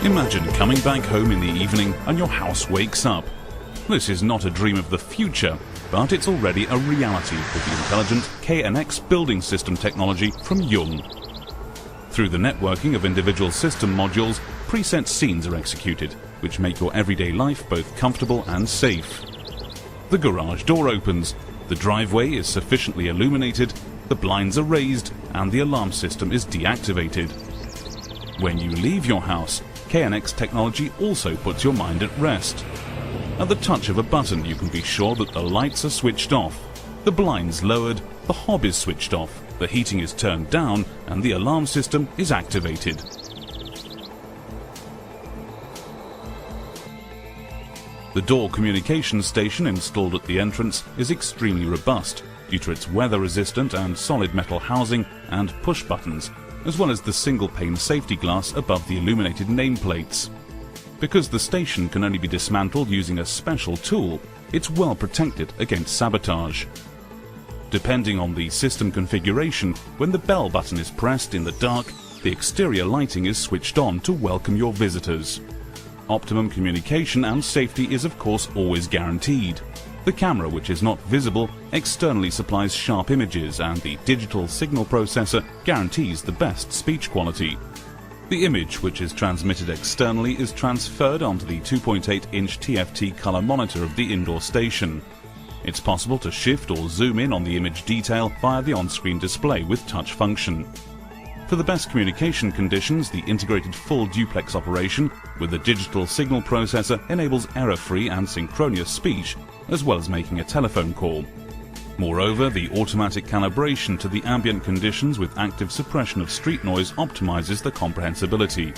Imagine coming back home in the evening and your house wakes up. This is not a dream of the future, but it's already a reality with the intelligent KNX building system technology from Jung. Through the networking of individual system modules, preset scenes are executed, which make your everyday life both comfortable and safe. The garage door opens, the driveway is sufficiently illuminated, the blinds are raised, and the alarm system is deactivated. When you leave your house, KNX technology also puts your mind at rest. At the touch of a button, you can be sure that the lights are switched off, the blinds lowered, the hob is switched off, the heating is turned down, and the alarm system is activated. The door communication station installed at the entrance is extremely robust due to its weather-resistant and solid metal housing and push buttons, as well as the single-pane safety glass above the illuminated nameplates. Because the station can only be dismantled using a special tool, it's well protected against sabotage. Depending on the system configuration, when the bell button is pressed in the dark, the exterior lighting is switched on to welcome your visitors. Optimum communication and safety is of course always guaranteed. The camera, which is not visible, externally supplies sharp images, and the digital signal processor guarantees the best speech quality. The image, which is transmitted externally, is transferred onto the 2.8-inch TFT color monitor of the indoor station. It's possible to shift or zoom in on the image detail via the on-screen display with touch function. For the best communication conditions, the integrated full duplex operation with the digital signal processor enables error-free and synchronous speech, as well as making a telephone call. Moreover, the automatic calibration to the ambient conditions with active suppression of street noise optimizes the comprehensibility.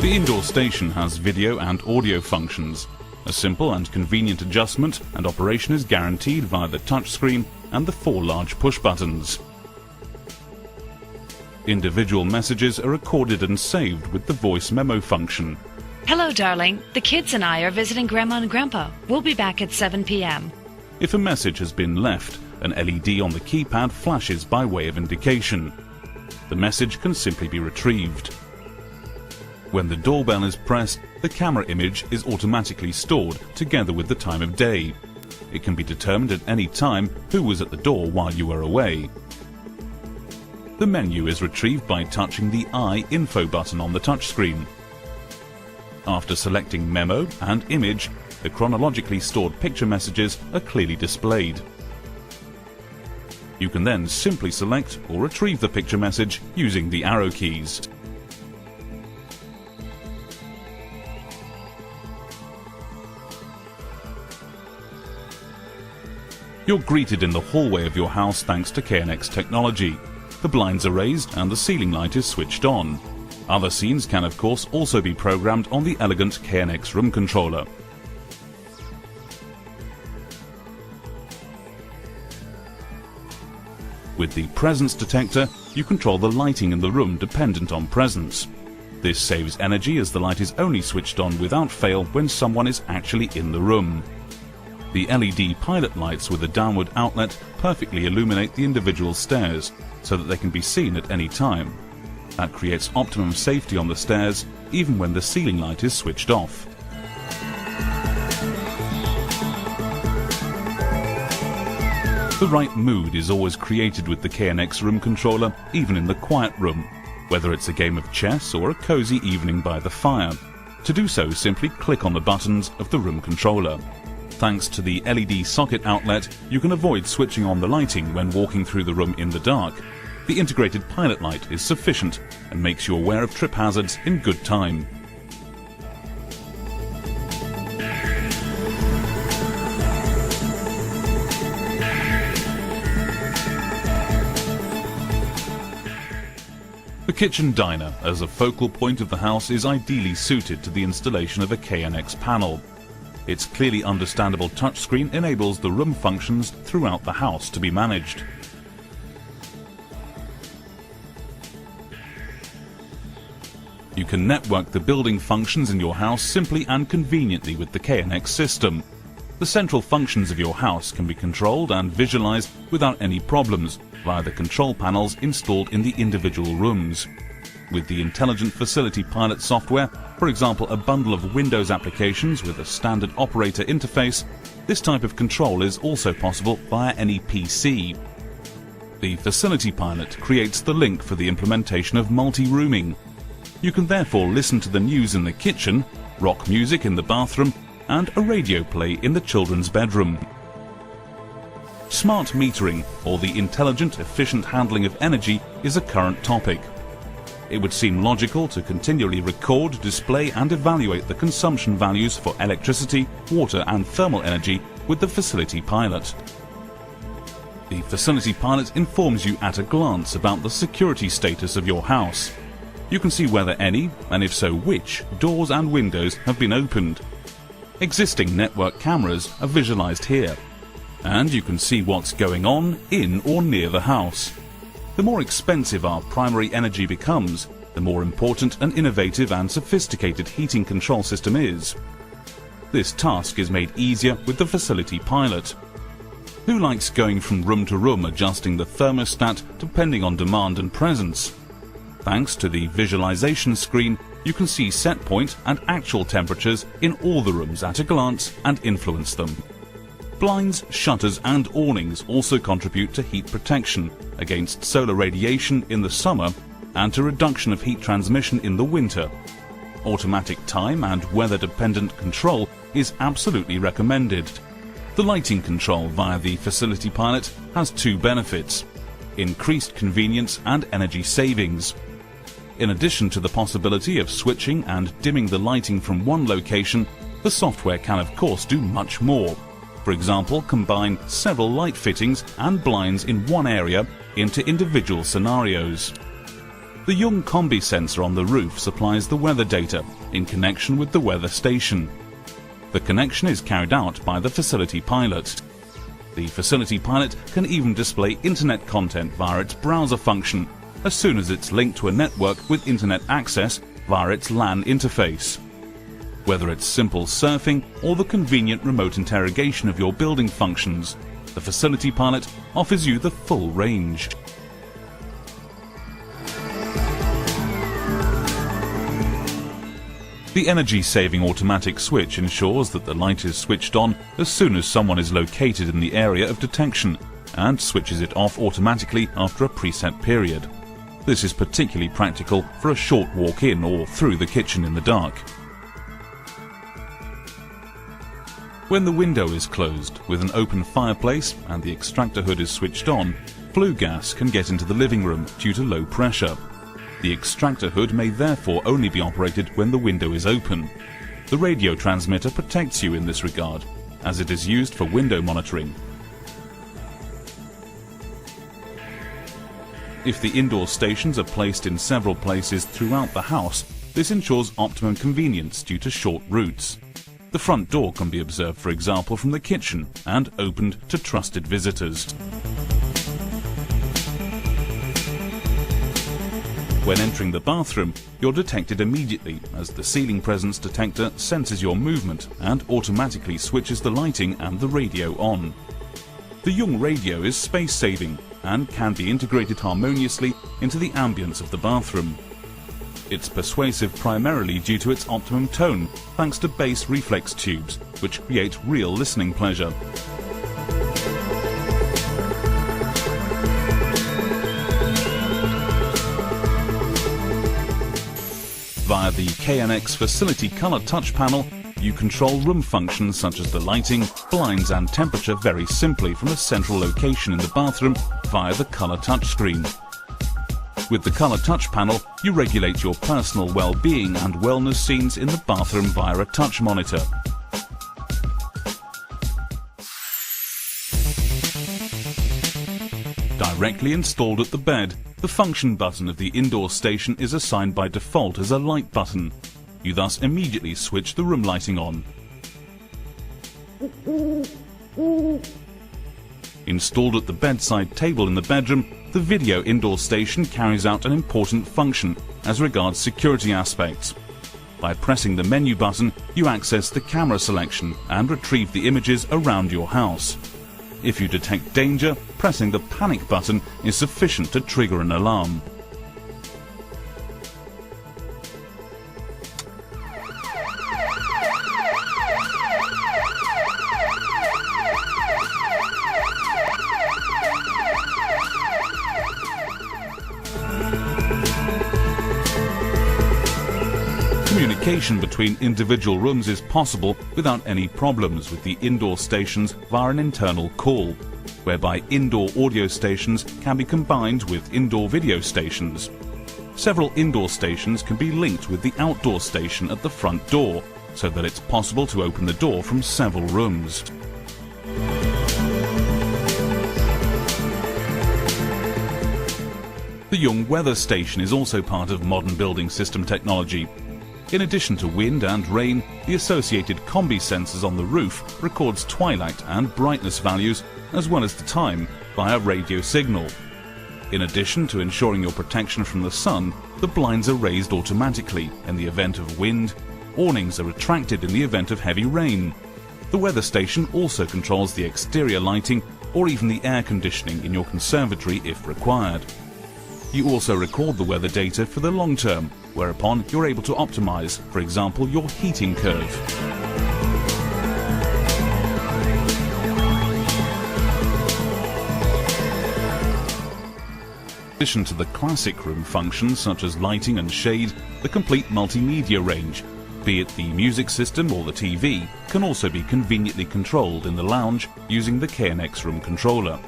The indoor station has video and audio functions. A simple and convenient adjustment and operation is guaranteed via the touchscreen and the 4 large push buttons. Individual messages are recorded and saved with the voice memo function. Hello, darling. The kids and I are visiting Grandma and Grandpa. We'll be back at 7 p.m. If a message has been left, an LED on the keypad flashes by way of indication. The message can simply be retrieved. When the doorbell is pressed, the camera image is automatically stored together with the time of day. It can be determined at any time who was at the door while you were away. The menu is retrieved by touching the I info button on the touchscreen. After selecting Memo and Image, the chronologically stored picture messages are clearly displayed. You can then simply select or retrieve the picture message using the arrow keys. You're greeted in the hallway of your house thanks to KNX technology. The blinds are raised and the ceiling light is switched on. Other scenes can of course also be programmed on the elegant KNX room controller. With the presence detector, you control the lighting in the room dependent on presence. This saves energy as the light is only switched on without fail when someone is actually in the room. The LED pilot lights with a downward outlet perfectly illuminate the individual stairs so that they can be seen at any time. That creates optimum safety on the stairs even when the ceiling light is switched off. The right mood is always created with the KNX room controller, even in the quiet room, whether it's a game of chess or a cozy evening by the fire. To do so, simply click on the buttons of the room controller. Thanks to the LED socket outlet, you can avoid switching on the lighting when walking through the room in the dark. The integrated pilot light is sufficient and makes you aware of trip hazards in good time. The kitchen diner as a focal point of the house is ideally suited to the installation of a KNX panel. Its clearly understandable touchscreen enables the room functions throughout the house to be managed. You can network the building functions in your house simply and conveniently with the KNX system. The central functions of your house can be controlled and visualized without any problems via the control panels installed in the individual rooms. With the Intelligent Facility Pilot software, for example a bundle of Windows applications with a standard operator interface, this type of control is also possible via any PC. The Facility Pilot creates the link for the implementation of multi-rooming. You can therefore listen to the news in the kitchen, rock music in the bathroom, and a radio play in the children's bedroom. Smart metering, or the intelligent, efficient handling of energy, is a current topic. It would seem logical to continually record, display and evaluate the consumption values for electricity, water and thermal energy with the Facility Pilot. The Facility Pilot informs you at a glance about the security status of your house. You can see whether any, and if so which, doors and windows have been opened. Existing network cameras are visualized here, and you can see what's going on in or near the house. The more expensive our primary energy becomes, the more important an innovative and sophisticated heating control system is. This task is made easier with the Facility Pilot. Who likes going from room to room adjusting the thermostat depending on demand and presence? Thanks to the visualization screen, you can see set point and actual temperatures in all the rooms at a glance and influence them. Blinds, shutters and awnings also contribute to heat protection against solar radiation in the summer and to reduction of heat transmission in the winter. Automatic time and weather-dependent control is absolutely recommended. The lighting control via the Facility Pilot has two benefits: increased convenience and energy savings. In addition to the possibility of switching and dimming the lighting from one location, the software can of course do much more. For example, combine several light fittings and blinds in one area into individual scenarios. The Young Combi sensor on the roof supplies the weather data in connection with the weather station. The connection is carried out by the Facility Pilot. The Facility Pilot can even display internet content via its browser function as soon as it's linked to a network with internet access via its LAN interface. Whether it's simple surfing or the convenient remote interrogation of your building functions, the Facility Pilot offers you the full range. The energy-saving automatic switch ensures that the light is switched on as soon as someone is located in the area of detection and switches it off automatically after a preset period. This is particularly practical for a short walk in or through the kitchen in the dark. When the window is closed with an open fireplace and the extractor hood is switched on, flue gas can get into the living room due to low pressure. The extractor hood may therefore only be operated when the window is open. The radio transmitter protects you in this regard, as it is used for window monitoring. If the indoor stations are placed in several places throughout the house, this ensures optimum convenience due to short routes. The front door can be observed, for example, from the kitchen and opened to trusted visitors. When entering the bathroom, you're detected immediately as the ceiling presence detector senses your movement and automatically switches the lighting and the radio on. The Young radio is space-saving and can be integrated harmoniously into the ambience of the bathroom. It's persuasive primarily due to its optimum tone, thanks to bass reflex tubes, which create real listening pleasure. Via the KNX Facility Color Touch panel, you control room functions such as the lighting, blinds and temperature very simply from a central location in the bathroom via the Color Touch screen. With the Color Touch panel, you regulate your personal well-being and wellness scenes in the bathroom via a touch monitor. Directly installed at the bed, the function button of the indoor station is assigned by default as a light button. You thus immediately switch the room lighting on. Installed at the bedside table in the bedroom, the video indoor station carries out an important function as regards security aspects. By pressing the menu button, you access the camera selection and retrieve the images around your house. If you detect danger, pressing the panic button is sufficient to trigger an alarm. Communication between individual rooms is possible without any problems with the indoor stations via an internal call, whereby indoor audio stations can be combined with indoor video stations. Several indoor stations can be linked with the outdoor station at the front door, so that it's possible to open the door from several rooms. The Young Weather Station is also part of modern building system technology. In addition to wind and rain, the associated combi sensors on the roof records twilight and brightness values as well as the time via radio signal. In addition to ensuring your protection from the sun, the blinds are raised automatically in the event of wind, awnings are retracted in the event of heavy rain. The weather station also controls the exterior lighting or even the air conditioning in your conservatory if required. You also record the weather data for the long term, whereupon you're able to optimize, for example, your heating curve. In addition to the classic room functions such as lighting and shade, the complete multimedia range, be it the music system or the TV, can also be conveniently controlled in the lounge using the KNX room controller.